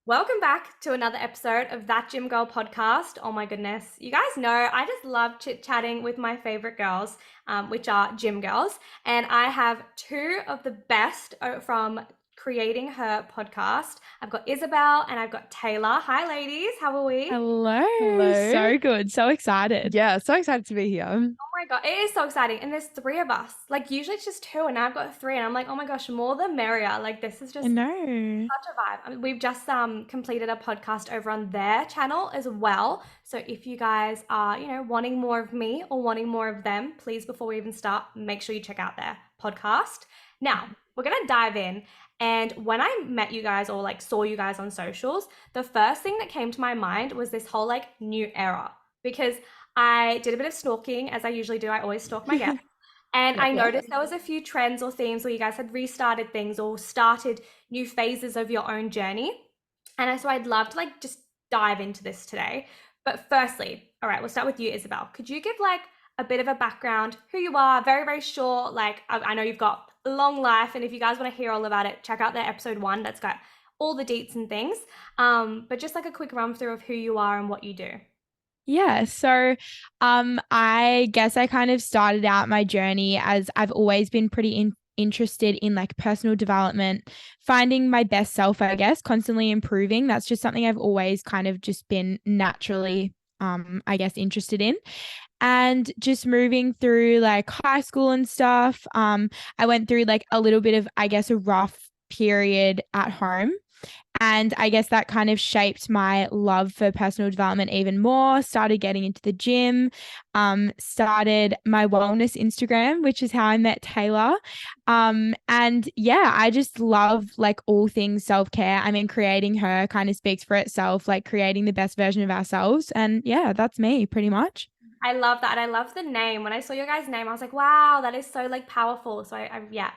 Welcome back to another episode of That Gym Girl podcast. Oh my goodness. You guys know I just love chit chatting with my favorite girls, which are gym girls. And I have two of the best from creating her podcast. I've got Isabel and I've got Taylor. Hi, ladies. How are we? Hello. Hello. So good. So excited. Yeah, so excited to be here. Oh my God, it is so exciting. And there's three of us. Like, usually it's just two, and now I've got three. And I'm like, oh my gosh, more the merrier. Like, this is I just know. such a vibe. I mean, we've just completed a podcast over on their channel as well. So if you guys are, wanting more of me or wanting more of them, please, before we even start, make sure you check out their podcast. Now, we're going to dive in. And when I met you guys or like saw you guys on socials, the first thing that came to my mind was this whole like new era, because I did a bit of stalking, as I usually do. I always stalk my guests. And I Yep. noticed there was a few trends or themes where you guys had restarted things or started new phases of your own journey. And so I'd love to like just dive into this today. But firstly, all right, we'll start with you, Isabel. Could you give like a bit of a background, who you are, very, very short. Like I know you've got a long life, and if you guys want to hear all about it, check out their episode 1. That's got all the deets and things. But just like a quick run through of who you are and what you do. Yeah, so I guess I kind of started out my journey as I've always been pretty interested in like personal development, finding my best self, I guess, constantly improving. That's just something I've always kind of just been naturally I guess interested in. And just moving through like high school and stuff, I went through like a little bit of, I guess, a rough period at home. And I guess that kind of shaped my love for personal development even more. Started getting into the gym, started my wellness Instagram, which is how I met Taylor. And yeah, I just love like all things self-care. I mean, creating her kind of speaks for itself, like creating the best version of ourselves. And yeah, that's me pretty much. I love that. And I love the name. When I saw your guys' name, I was like, wow, that is so like powerful. So yeah,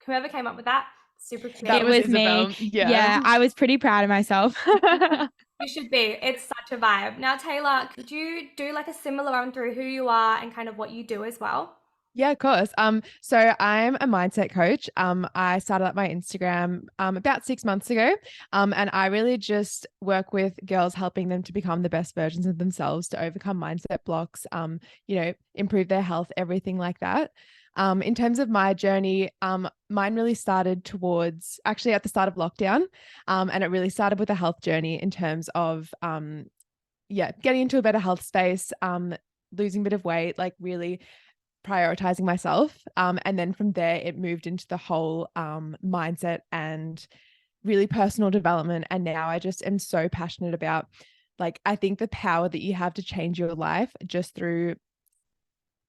whoever came up with that, super It That creative. was was me. Isabel. Yeah. Yeah, I was pretty proud of myself. You should be. It's such a vibe. Now, Taylor, could you do like a similar run through who you are and kind of what you do as well? Yeah, of course. So I'm a mindset coach. I started up my Instagram about 6 months ago. And I really just work with girls, helping them to become the best versions of themselves, to overcome mindset blocks, improve their health, everything like that. In terms of my journey, mine really started towards actually at the start of lockdown. And it really started with a health journey in terms of getting into a better health space, losing a bit of weight, like really prioritizing myself. And then from there, it moved into the whole mindset and really personal development. And now I just am so passionate about, like, I think the power that you have to change your life just through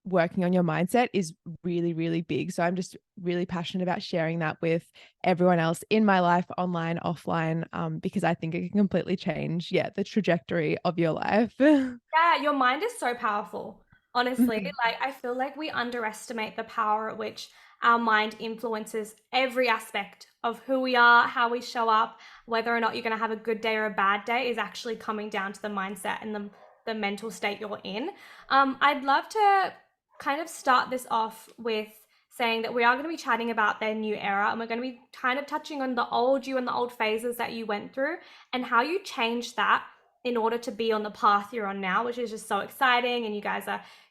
working on your mindset is really, really big. So I'm just really passionate about sharing that with everyone else in my life, online, offline, because I think it can completely change, the trajectory of your life. Yeah, your mind is so powerful. Honestly, Mhm. like I feel like we underestimate the power at which our mind influences every aspect of who we are, how we show up, whether or not you're going to have a good day or a bad day is actually coming down to the mindset and the mental state you're in. I'd love to kind of start this off with saying that we are going to be chatting about their new era, and we're going to be kind of touching on the old you and the old phases that you went through and how you changed that in order to be on the path you're on now, which is just so exciting. And you guys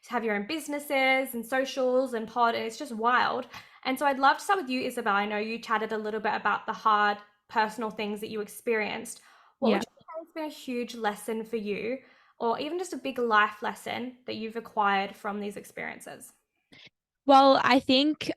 have your own businesses and socials and pod, and it's just wild. And so I'd love to start with you, Isabel. I know you chatted a little bit about the hard personal things that you experienced. What would Yeah. you say has been a huge lesson for you, or even just a big life lesson that you've acquired from these experiences? Well, I think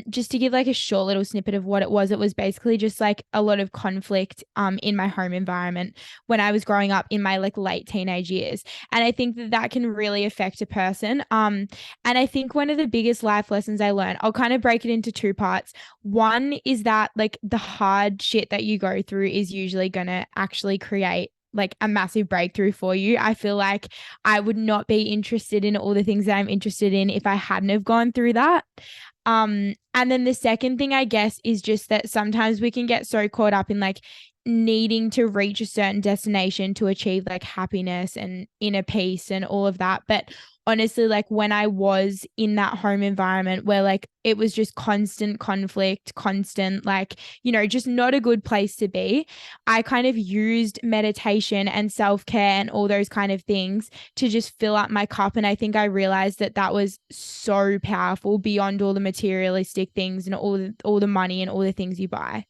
just to give like a short little snippet of what it was basically just like a lot of conflict in my home environment when I was growing up in my like late teenage years. And I think that that can really affect a person. And I think one of the biggest life lessons I learned, I'll kind of break it into two parts. One is that like the hard shit that you go through is usually going to actually create like a massive breakthrough for you. I feel like I would not be interested in all the things that I'm interested in if I hadn't have gone through that. And then the second thing, I guess, is just that sometimes we can get so caught up in like needing to reach a certain destination to achieve like happiness and inner peace and all of that. But honestly, like when I was in that home environment where like it was just constant conflict, constant, like, you know, just not a good place to be, I kind of used meditation and self-care and all those kind of things to just fill up my cup. And I think I realized that that was so powerful beyond all the materialistic things and all the money and all the things you buy.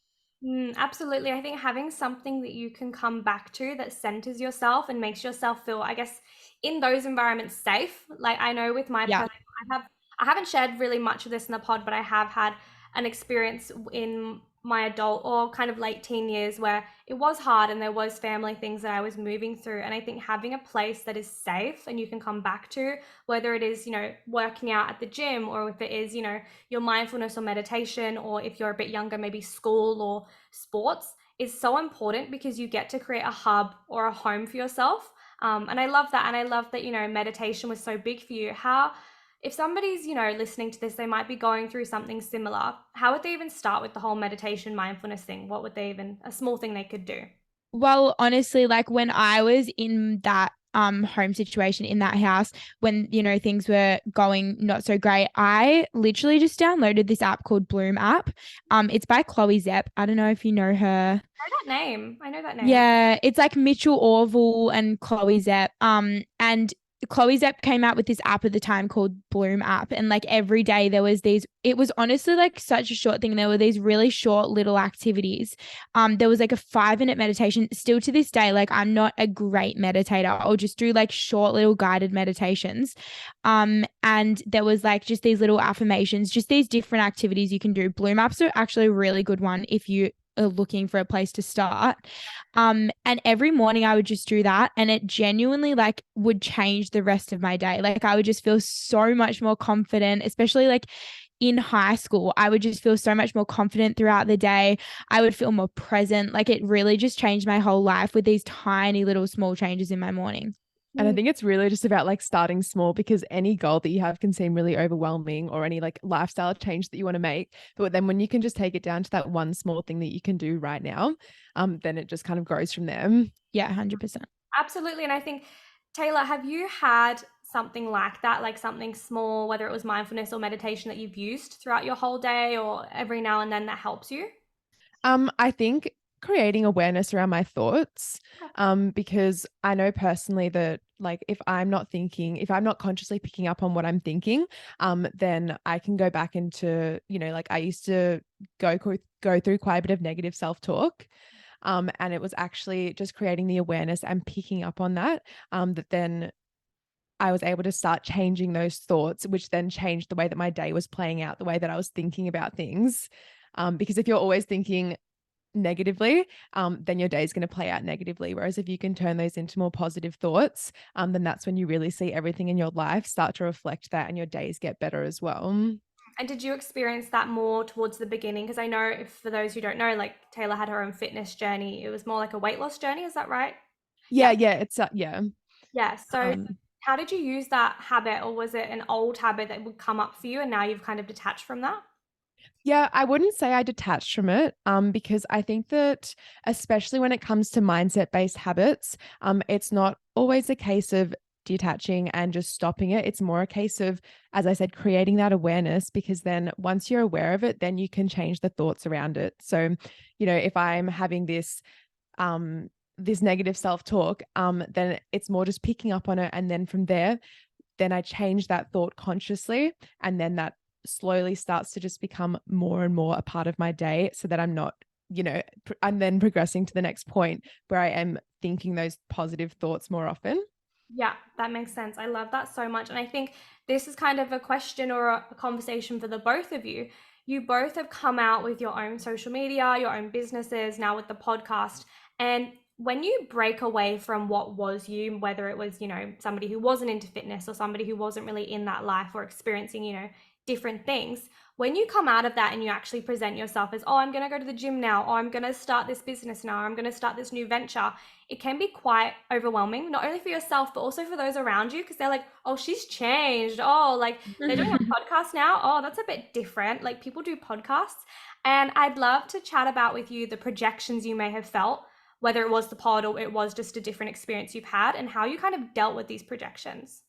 Absolutely. I think having something that you can come back to that centers yourself and makes yourself feel, I guess, in those environments safe. Like I know with my Yeah. personal, I haven't shared really much of this in the pod, but I have had an experience in my adult or kind of late teen years where it was hard and there was family things that I was moving through. And I think having a place that is safe and you can come back to, whether it is, working out at the gym or if it is, your mindfulness or meditation, or if you're a bit younger, maybe school or sports, is so important because you get to create a hub or a home for yourself. And I love that. And I love that, meditation was so big for you. How, if somebody's, listening to this, they might be going through something similar. How would they even start with the whole meditation mindfulness thing? What would they even, a small thing they could do? Well, honestly, like when I was in that home situation in that house when, you know, things were going not so great, I literally just downloaded this app called Bloom app. It's by Chloe Zepp. I don't know if you know her. I know that name. I know that name. Yeah, it's like Mitchell Orville and Chloe Zepp. And Chloe Zepp came out with this app at the time called Bloom app. And like every day there was these, it was honestly like such a short thing. There were these really short little activities. There was like a 5-minute meditation. Still to this day, like I'm not a great meditator. I'll just do like short little guided meditations. And there was like just these little affirmations, just these different activities you can do. Bloom apps are actually a really good one if you are looking for a place to start. And every morning I would just do that and it genuinely like would change the rest of my day. Like I would just feel so much more confident, especially like in high school. I would just feel so much more confident throughout the day. I would feel more present. Like it really just changed my whole life with these tiny little small changes in my morning. And I think it's really just about like starting small, because any goal that you have can seem really overwhelming, or any like lifestyle change that you want to make. But then when you can just take it down to that one small thing that you can do right now, then it just kind of grows from there. Yeah, 100%. Absolutely. And I think, Taylor, have you had something like that, like something small, whether it was mindfulness or meditation that you've used throughout your whole day or every now and then that helps you? I think creating awareness around my thoughts, because I know personally that like if I'm not consciously picking up on what I'm thinking, then I can go back into, like I used to go through quite a bit of negative self-talk. And it was actually just creating the awareness and picking up on that, that then I was able to start changing those thoughts, which then changed the way that my day was playing out, the way that I was thinking about things. Because if you're always thinking negatively, then your day is going to play out negatively. Whereas if you can turn those into more positive thoughts, then that's when you really see everything in your life start to reflect that, and your days get better as well. And did you experience that more towards the beginning? Because I know, if, for those who don't know, like Taylor had her own fitness journey. It was more like a weight loss journey. Is that right? Yeah, yeah, it's yeah. Yeah. So Um, how did you use that habit, or was it an old habit that would come up for you and now you've kind of detached from that? Yeah, I wouldn't say I detached from it, because I think that especially when it comes to mindset-based habits, it's not always a case of detaching and just stopping it. It's more a case of, as I said, creating that awareness, because then once you're aware of it, then you can change the thoughts around it. So, if I'm having this negative self-talk, then it's more just picking up on it, and then from there, then I change that thought consciously, and then that slowly starts to just become more and more a part of my day, so that I'm not, I'm then progressing to the next point where I am thinking those positive thoughts more often. Yeah, that makes sense. I love that so much. And I think this is kind of a question or a conversation for the both of you. You both have come out with your own social media, your own businesses, now with the podcast. And when you break away from what was you, whether it was, somebody who wasn't into fitness or somebody who wasn't really in that life or experiencing, different things. When you come out of that and you actually present yourself as, oh, I'm going to go to the gym now, or I'm going to start this business now, or I'm going to start this new venture, it can be quite overwhelming, not only for yourself, but also for those around you, because they're like, oh, she's changed. Oh, like they're doing a podcast now. Oh, that's a bit different. Like people do podcasts. And I'd love to chat about with you the projections you may have felt, whether it was the pod or it was just a different experience you've had, and how you kind of dealt with these projections.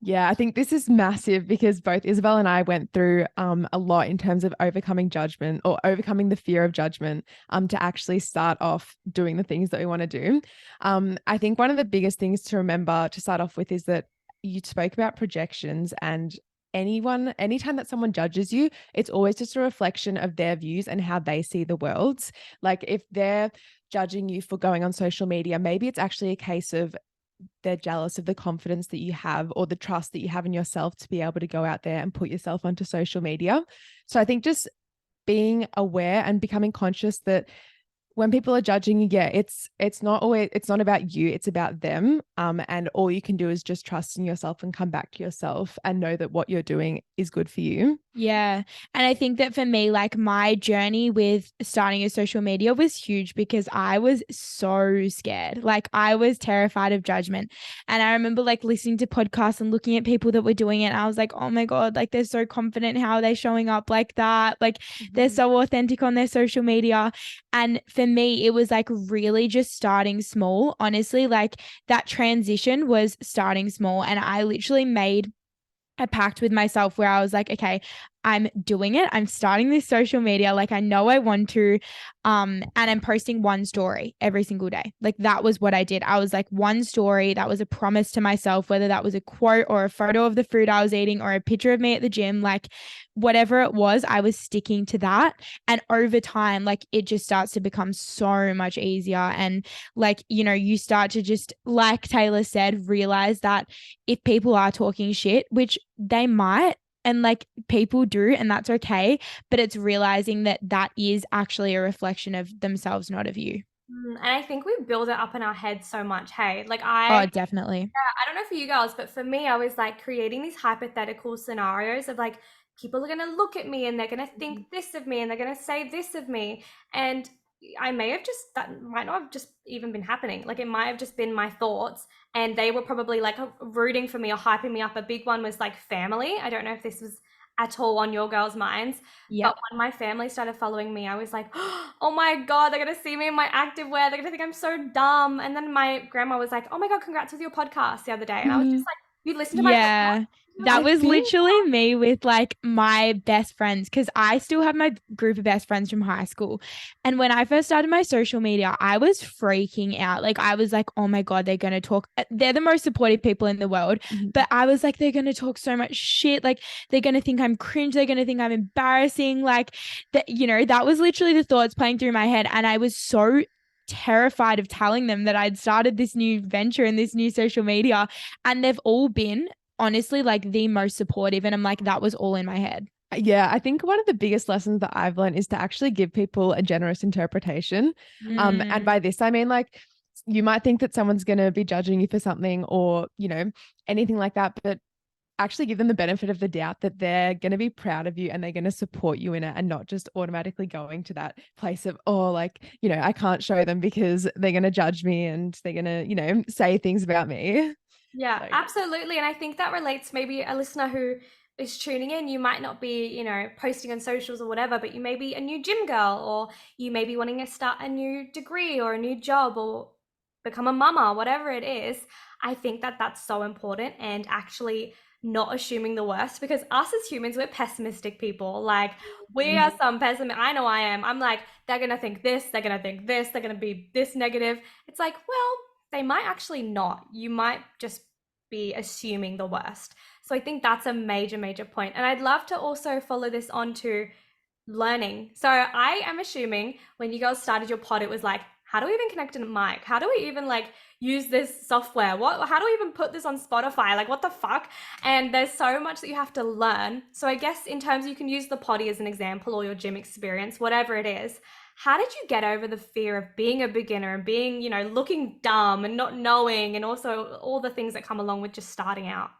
Yeah, I think this is massive because both Isabel and I went through a lot in terms of overcoming judgment or overcoming the fear of judgment to actually start off doing the things that we want to do. I think one of the biggest things to remember to start off with is that you spoke about projections, and anytime that someone judges you, it's always just a reflection of their views and how they see the world. Like if they're judging you for going on social media, maybe it's actually a case of they're jealous of the confidence that you have or the trust that you have in yourself to be able to go out there and put yourself onto social media. So I think just being aware and becoming conscious that when people are judging you, yeah, it's not about you, it's about them. And all you can do is just trust in yourself and come back to yourself and know that what you're doing is good for you. Yeah. And I think that for me, like my journey with starting a social media was huge because I was so scared. Like I was terrified of judgment. And I remember like listening to podcasts and looking at people that were doing it. And I was like, oh my God, like they're so confident. How are they showing up like that? Like they're so authentic on their social media. And for me, it was like really just starting small. Honestly, like that transition was starting small. And I literally made a pact with myself where I was like, okay, I'm doing it. I'm starting this social media. Like I know I want to. And I'm posting one story every single day. Like that was what I did. I was like one story. That was a promise to myself, whether that was a quote or a photo of the food I was eating or a picture of me at the gym, like whatever it was, I was sticking to that. And over time, like it just starts to become so much easier. And like, you know, you start to just, like Taylor said, realize that if people are talking shit, which they might, and like people do, and that's okay. But it's realizing that that is actually a reflection of themselves, not of you. And I think we build it up in our heads so much. Hey, like Oh, definitely. I don't know for you girls, but for me, I was like creating these hypothetical scenarios of like, people are going to look at me and they're going to think this of me and they're going to say this of me. And I may have just, that might not have just even been happening. Like it might have just been my thoughts, and they were probably like rooting for me or hyping me up. A big one was like family. I don't know if this was at all on your girls' minds. Yeah. But when my family started following me, I was like, oh my God, they're going to see me in my activewear. They're going to think I'm so dumb. And then my grandma was like, oh my God, congrats with your podcast the other day. And I was just like, you listen to my podcast? Yeah. That I was think literally me with like my best friends, because I still have my group of best friends from high school. And when I first started my social media, I was freaking out. Like I was like, oh my God, they're going to talk. They're the most supportive people in the world. But I was like, they're going to talk so much shit. Like they're going to think I'm cringe. They're going to think I'm embarrassing. Like that, you know, that was literally the thoughts playing through my head. And I was so terrified of telling them that I'd started this new venture and this new social media. And they've all been honestly like the most supportive, and I'm like, that was all in my head. Yeah, I think one of the biggest lessons that I've learned is to actually give people a generous interpretation. And by this, I mean, like, you might think that someone's going to be judging you for something or, you know, anything like that, but actually give them the benefit of the doubt that they're going to be proud of you and they're going to support you in it, and not just automatically going to that place of, oh, like, you know, I can't show them because they're going to judge me and they're going to, you know, say things about me. Yeah, So, absolutely. And I think that relates maybe a listener who is tuning in. You might not be, posting on socials or whatever, but you may be a new gym girl, or you may be wanting to start a new degree or a new job or become a mama, whatever it is. I think that that's so important, and actually not assuming the worst, because us as humans, we're pessimistic people. Like we are some pessimist. I know I am. I'm like, they're going to think this, they're going to think this, they're going to be this negative. It's like, well, they might actually not. You might just be assuming the worst. So I think that's a major, major point. And I'd love to also follow this on to learning. So I am assuming when you guys started your pod, it was like, how do we even connect to a mic? How do we even like use this software? How do we even put this on Spotify? Like what the fuck? And there's so much that you have to learn. So I guess in terms, you can use the potty as an example, or your gym experience, whatever it is. How did you get over the fear of being a beginner and being, looking dumb and not knowing, and also all the things that come along with just starting out?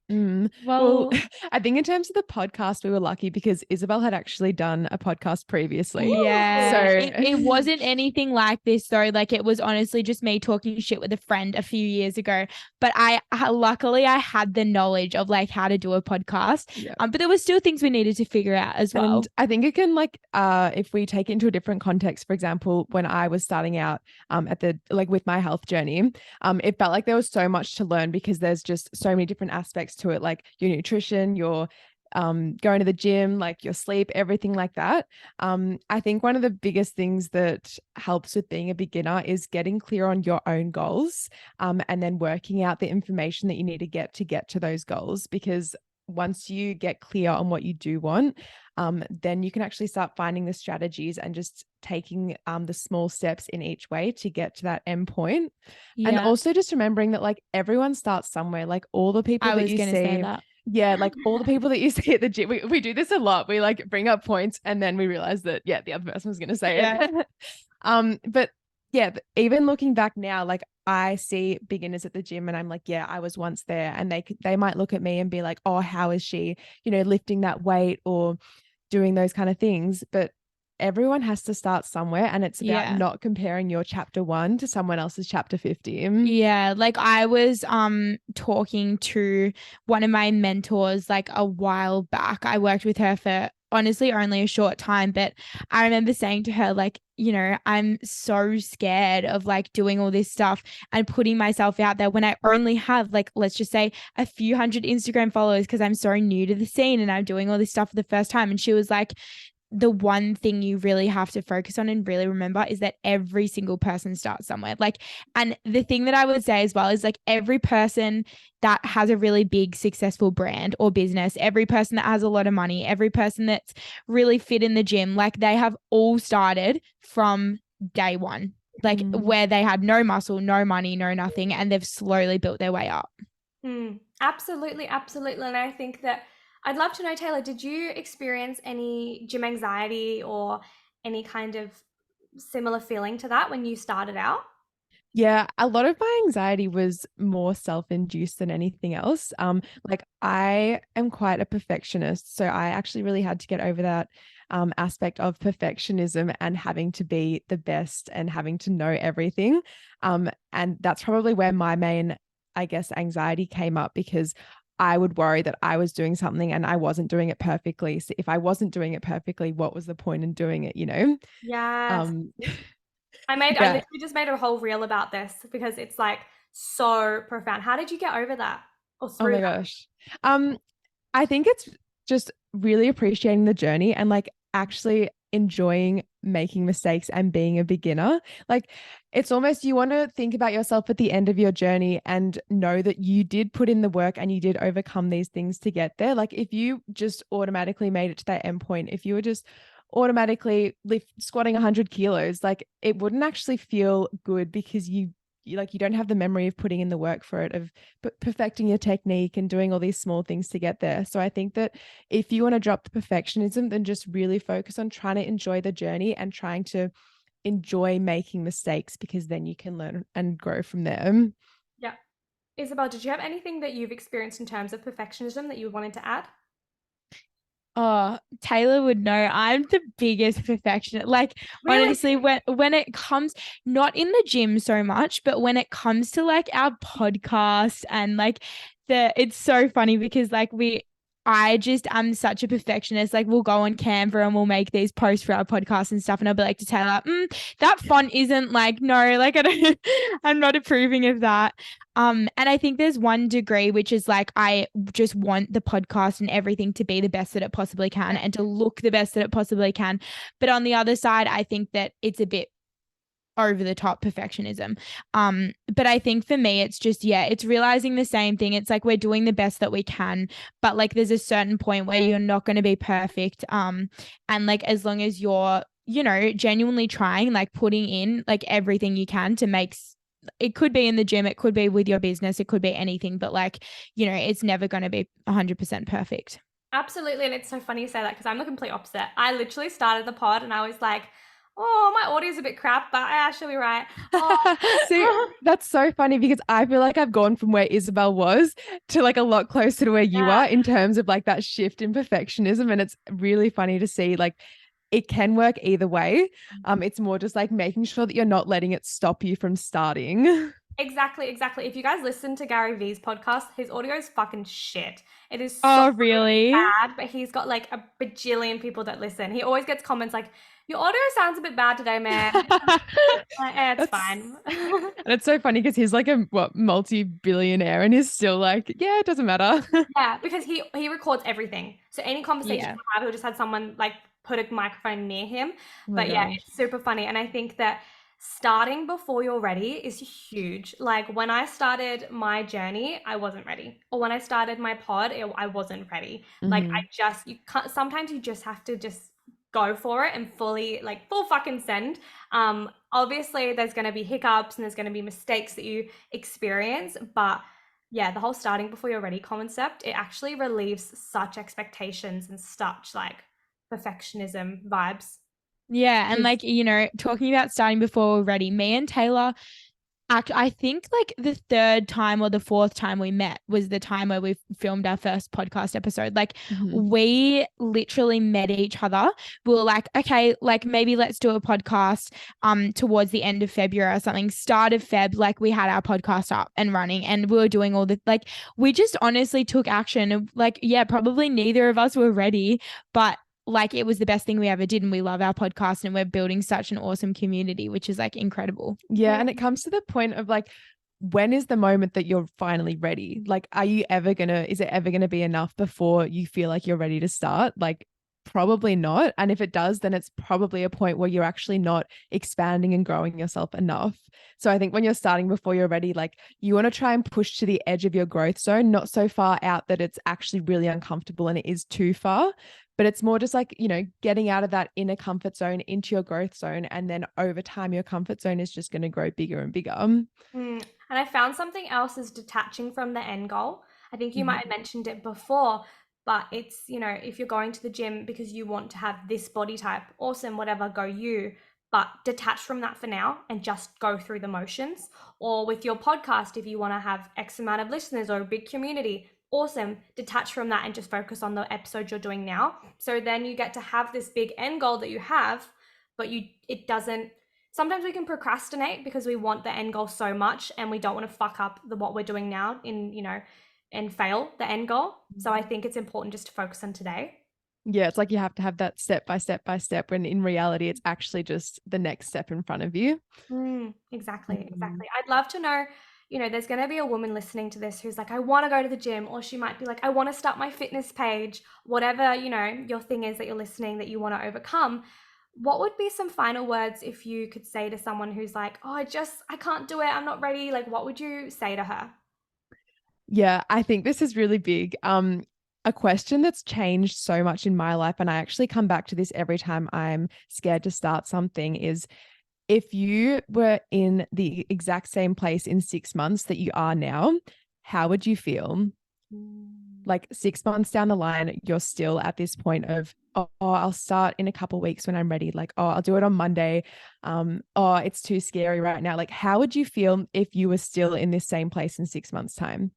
Well, Well, I think in terms of the podcast, we were lucky because Isabel had actually done a podcast previously. So, yeah, it wasn't anything like this though. Like it was honestly just me talking shit with a friend a few years ago. But luckily I had the knowledge of like how to do a podcast. yeah. But there were still things we needed to figure out as well. And I think it can like if we take it into a different context, for example, when I was starting out at the like with my health journey, it felt like there was so much to learn because there's just so many different aspects to it, like your nutrition, your going to the gym, like your sleep, everything like that. I think one of the biggest things that helps with being a beginner is getting clear on your own goals, and then working out the information that you need to get to those goals, because once you get clear on what you do want, then you can actually start finding the strategies and just taking the small steps in each way to get to that end point. And Yeah, also just remembering that like everyone starts somewhere, like all the people I that was you gonna say see. that. Yeah, like all the people that you see at the gym, we do this a lot. We like bring up points and then we realize that, yeah, the other person was going to say Yeah. it. But yeah, even looking back now, like I see beginners at the gym and I'm like, yeah, I was once there, and they might look at me and be like, oh, how is she, lifting that weight or doing those kind of things. But everyone has to start somewhere, and it's about Yeah. not comparing your chapter 1 to someone else's chapter 50. Yeah, like I was talking to one of my mentors like a while back. I worked with her for honestly only a short time, but I remember saying to her like, I'm so scared of like doing all this stuff and putting myself out there when I only have like, let's just say a few hundred Instagram followers because I'm so new to the scene and I'm doing all this stuff for the first time. And she was like, the one thing you really have to focus on and really remember is that every single person starts somewhere. Like, and the thing that I would say as well is like every person that has a really big successful brand or business, every person that has a lot of money, every person that's really fit in the gym, like they have all started from day one, like where they had no muscle, no money, no nothing, and they've slowly built their way up. Absolutely, absolutely. And I think that I'd love to know, Taylor, did you experience any gym anxiety or any kind of similar feeling to that when you started out? Yeah, a lot of my anxiety was more self-induced than anything else. Like I am quite a perfectionist, so I actually really had to get over that aspect of perfectionism and having to be the best and having to know everything. And that's probably where my main, I guess, anxiety came up, because I would worry that I was doing something and I wasn't doing it perfectly. So if I wasn't doing it perfectly, what was the point in doing it, Yes. Um, I yeah. literally just made a whole reel about this because it's like so profound. How did you get over that or Oh through my that? gosh. I think it's just really appreciating the journey and like actually enjoying making mistakes and being a beginner. Like it's almost, you want to think about yourself at the end of your journey and know that you did put in the work and you did overcome these things to get there. Like if you just automatically made it to that end point, if you were just automatically squatting 100 kilos, like it wouldn't actually feel good, because you don't have the memory of putting in the work for it, of perfecting your technique and doing all these small things to get there. So I think that if you want to drop the perfectionism, then just really focus on trying to enjoy the journey and trying to enjoy making mistakes, because then you can learn and grow from there. Yeah. Isabel, did you have anything that you've experienced in terms of perfectionism that you wanted to add? Oh, Taylor would know I'm the biggest perfectionist. Like Really? honestly, when it comes not in the gym so much, but when it comes to like our podcast and like it's so funny because I'm such a perfectionist. Like we'll go on Canva and we'll make these posts for our podcast and stuff. And I'll be like to Taylor, that font isn't like, no, like I don't, I'm not approving of that. And I think there's one degree, which is like, I just want the podcast and everything to be the best that it possibly can and to look the best that it possibly can. But on the other side, I think that it's a bit over the top perfectionism. But I think for me, it's just, it's realizing the same thing. It's like we're doing the best that we can, but like there's a certain point where you're not going to be perfect. And like as long as you're, genuinely trying, like putting in like everything you can to make it could be in the gym, it could be with your business, it could be anything, but like, it's never going to be 100% perfect. Absolutely. And it's so funny you say that because I'm the complete opposite. I literally started the pod and I was like, Oh, my audio's a bit crap, but I actually right. Oh. See, that's so funny because I feel like I've gone from where Isabel was to like a lot closer to where you Yeah. are in terms of like that shift in perfectionism. And it's really funny to see like it can work either way. It's more just like making sure that you're not letting it stop you from starting. Exactly, exactly. If you guys listen to Gary Vee's podcast, his audio is fucking shit. It is so Oh, really? bad, but he's got like a bajillion people that listen. He always gets comments like, "Your audio sounds a bit bad today, man." Like, it's That's fine. and it's so funny because he's like a multi-billionaire and he's still like, yeah, it doesn't matter. Yeah, because he records everything. So any conversation Yeah. we have, he'll just had someone like put a microphone near him. Oh my But yeah, gosh. it's super funny. And I think that starting before you're ready is huge. Like when I started my journey, I wasn't ready. Or when I started my pod, I wasn't ready. Like I Mhm. just you can't sometimes you just have to just go for it and fully like full fucking send. Obviously there's gonna be hiccups and there's gonna be mistakes that you experience, but yeah, the whole starting before you're ready concept, it actually relieves such expectations and such like perfectionism vibes. Yeah. And 'Cause- like, talking about starting before we're ready, me and Taylor, I think like the third time or the fourth time we met was the time where we filmed our first podcast episode. Like Mhm. we literally met each other. We were like, okay, like maybe let's do a podcast towards the end of February or something. Start of Feb, like we had our podcast up and running and we were doing all the like we just honestly took action. Like, yeah, probably neither of us were ready, but like it was the best thing we ever did and we love our podcast and we're building such an awesome community, which is like incredible. Yeah. And it comes to the point of like, when is the moment that you're finally ready? Like, is it ever gonna be enough before you feel like you're ready to start? Like, probably not. And if it does, then it's probably a point where you're actually not expanding and growing yourself enough. So I think when you're starting before you're ready, like you want to try and push to the edge of your growth zone, not so far out that it's actually really uncomfortable and it is too far. But it's more just like, getting out of that inner comfort zone into your growth zone. And then over time, your comfort zone is just going to grow bigger and bigger. And I found something else is detaching from the end goal. I think you might have mentioned it before, but it's, if you're going to the gym because you want to have this body type, awesome, whatever, go you. But detach from that for now and just go through the motions. Or with your podcast, if you want to have X amount of listeners or a big community, awesome, detach from that and just focus on the episode you're doing now. So then you get to have this big end goal that you have, but it doesn't sometimes we can procrastinate because we want the end goal so much and we don't want to fuck up what we're doing now and fail the end goal. So I think it's important just to focus on today. Yeah, it's like you have to have that step by step by step when in reality it's actually just the next step in front of you. Exactly, exactly. I'd love to know, there's going to be a woman listening to this who's like, I want to go to the gym, or she might be like, I want to start my fitness page, whatever, your thing is that you're listening that you want to overcome. What would be some final words if you could say to someone who's like, oh, I can't do it, I'm not ready? Like, what would you say to her? Yeah, I think this is really big. A question that's changed so much in my life, and I actually come back to this every time I'm scared to start something, is if you were in the exact same place in 6 months that you are now, how would you feel? Like 6 months down the line, you're still at this point of, oh, I'll start in a couple of weeks when I'm ready. Like, oh, I'll do it on Monday. Oh, it's too scary right now. Like, how would you feel if you were still in this same place in 6 months' time?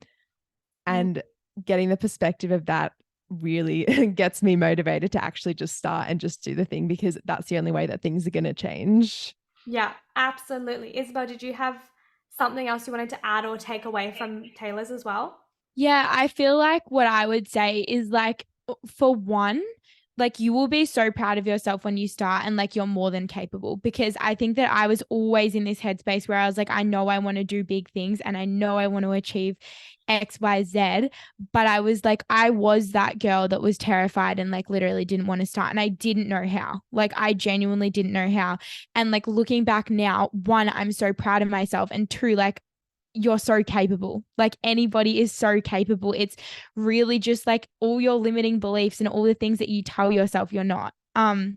And getting the perspective of that really gets me motivated to actually just start and just do the thing, because that's the only way that things are going to change. Yeah, absolutely. Isabel, did you have something else you wanted to add or take away from Taylor's as well? Yeah, I feel like what I would say is like, for one, like you will be so proud of yourself when you start and like you're more than capable, because I think that I was always in this headspace where I was like, I know I want to do big things and I know I want to achieve X, Y, Z. But I was like, I was that girl that was terrified and like literally didn't want to start. And I didn't know how. Like I genuinely didn't know how. And like looking back now, one, I'm so proud of myself. And two, like you're so capable. Like anybody is so capable. It's really just like all your limiting beliefs and all the things that you tell yourself you're not. So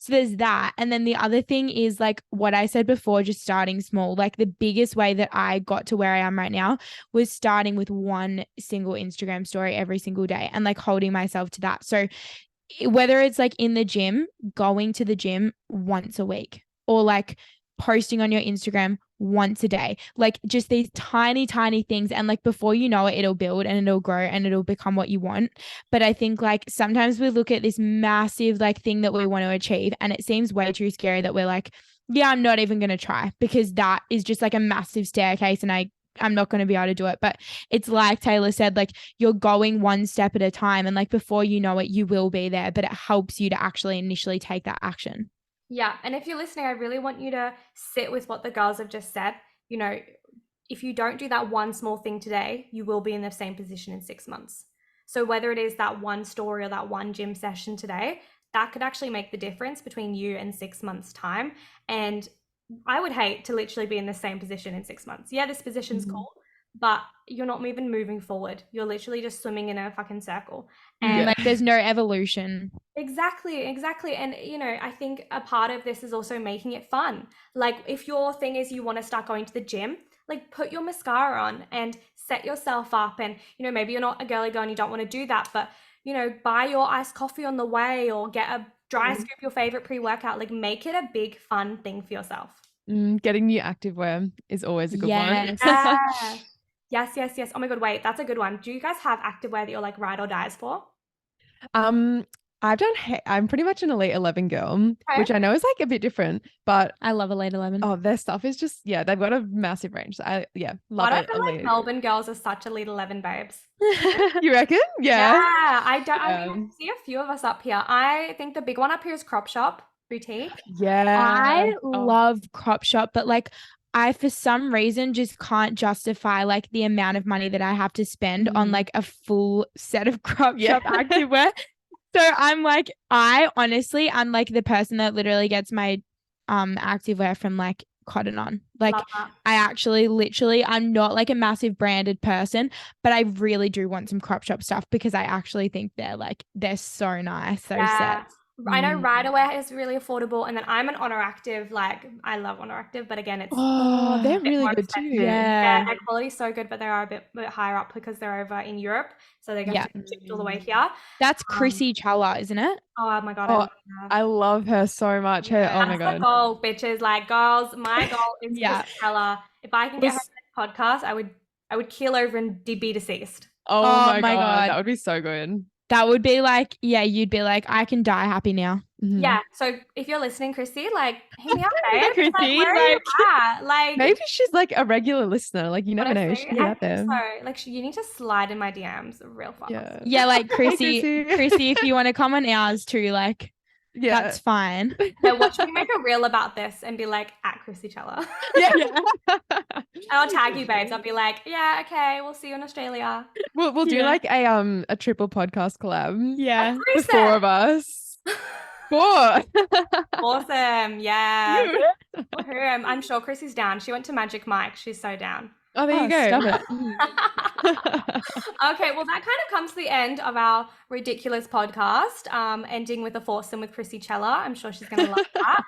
there's that. And then the other thing is like what I said before, just starting small. Like the biggest way that I got to where I am right now was starting with one single Instagram story every single day and like holding myself to that. So whether it's like in the gym, going to the gym once a week, or like posting on your Instagram once a day. Like just these tiny, tiny things. And like before you know it, it'll build and it'll grow and it'll become what you want. But I think like sometimes we look at this massive like thing that we want to achieve and it seems way too scary that we're like, yeah, I'm not even going to try, because that is just like a massive staircase and I'm not going to be able to do it. But it's like Taylor said, like you're going one step at a time and like before you know it, you will be there, but it helps you to actually initially take that action. Yeah, and if you're listening, I really want you to sit with what the girls have just said. You know, if you don't do that one small thing today, you will be in the same position in 6 months. So whether it is that one story or that one gym session today, that could actually make the difference between you and 6 months' time. And I would hate to literally be in the same position in 6 months. Yeah, this position's cool, but you're not even moving forward. You're literally just swimming in a fucking circle. And like there's no evolution. Exactly. And, you know, I think a part of this is also making it fun. Like if your thing is you want to start going to the gym, like put your mascara on and set yourself up. And, you know, maybe you're not a girly girl and you don't want to do that, but, you know, buy your iced coffee on the way or get a dry scoop your favorite pre-workout. Like make it a big fun thing for yourself. Getting new activewear is always a good one. Yes. Oh my God, wait, that's a good one. Do you guys have activewear that you're like ride or dies for? I'm pretty much an Elite 11 girl, Okay. which I know is like a bit different, but I love Elite 11. oh, their stuff is just, yeah, they've got a massive range. So love Why it. do I feel like Melbourne girls are such Elite 11 babes? You reckon? Yeah. I don't. I mean, I see a few of us up here. I think the big one up here is Crop Shop Boutique. Yeah. I love Crop Shop, but like I for some reason just can't justify like the amount of money that I have to spend on like a full set of Crop Shop activewear. So I'm like, I'm like the person that literally gets my activewear from like Cotton On. Like I actually literally, I'm not like a massive branded person, but I really do want some Crop Shop stuff because I actually think they're so nice, those sets. I know Riderwear is really affordable, and then I'm an Honor Active. Like I love Honor Active, but again, it's they're really more good expensive. too. Yeah, their quality's so good, but they are a bit higher up because they're over in Europe, so they get shipped all the way here. That's Chrissy Chella, isn't it? Oh my God, I love her so much. Oh my God, the goal, bitches. Like girls, my goal is Chrissy Chella. If I can get her on this podcast, I would keel over and be deceased. Oh my God, that would be so good. That would be like, yeah, you'd be like, I can die happy now. Yeah. So if you're listening, Chrissy, like hit me up, babe. Chrissy, like, where are you at? Like maybe she's like a regular listener. Like you never know. She can get out there. So like you need to slide in my DMs real fast. Yeah, like Chrissy, if you want to come on ours too, like that's fine. Yeah, watch me make a reel about this and be like at Chrissy Chella. I'll tag you, babes. I'll be like, yeah, okay, we'll see you in Australia. We'll do like a triple podcast collab. Yeah, the four of us. Four. Awesome. Yeah. I'm sure Chrissy's down. She went to Magic Mike. She's so down. Oh, there you go. Stop it. Okay, well, that kind of comes to the end of our ridiculous podcast, ending with a foursome with Chrissy Chella. I'm sure she's going to love that.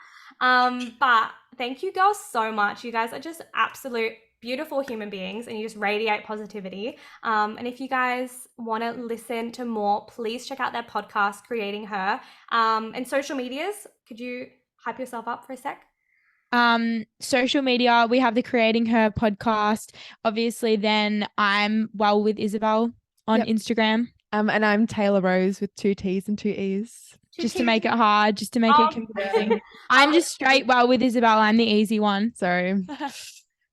But thank you girls so much. You guys are just absolute beautiful human beings and you just radiate positivity. And if you guys want to listen to more, please check out their podcast, Creating Her. And social medias, could you hype yourself up for a sec? Social media, we have the Creating Her podcast. Obviously, then I'm Well with Isabel on Instagram. And I'm Taylor Rose with 2 T's and 2 E's. Just to make it hard, just to make it confusing. I'm just straight Well with Isabel. I'm the easy one. Sorry,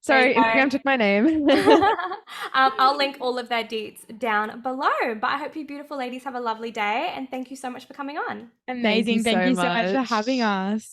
Instagram took my name. I'll link all of their deets down below. But I hope you beautiful ladies have a lovely day. And thank you so much for coming on. Amazing. Thank you so much for having us.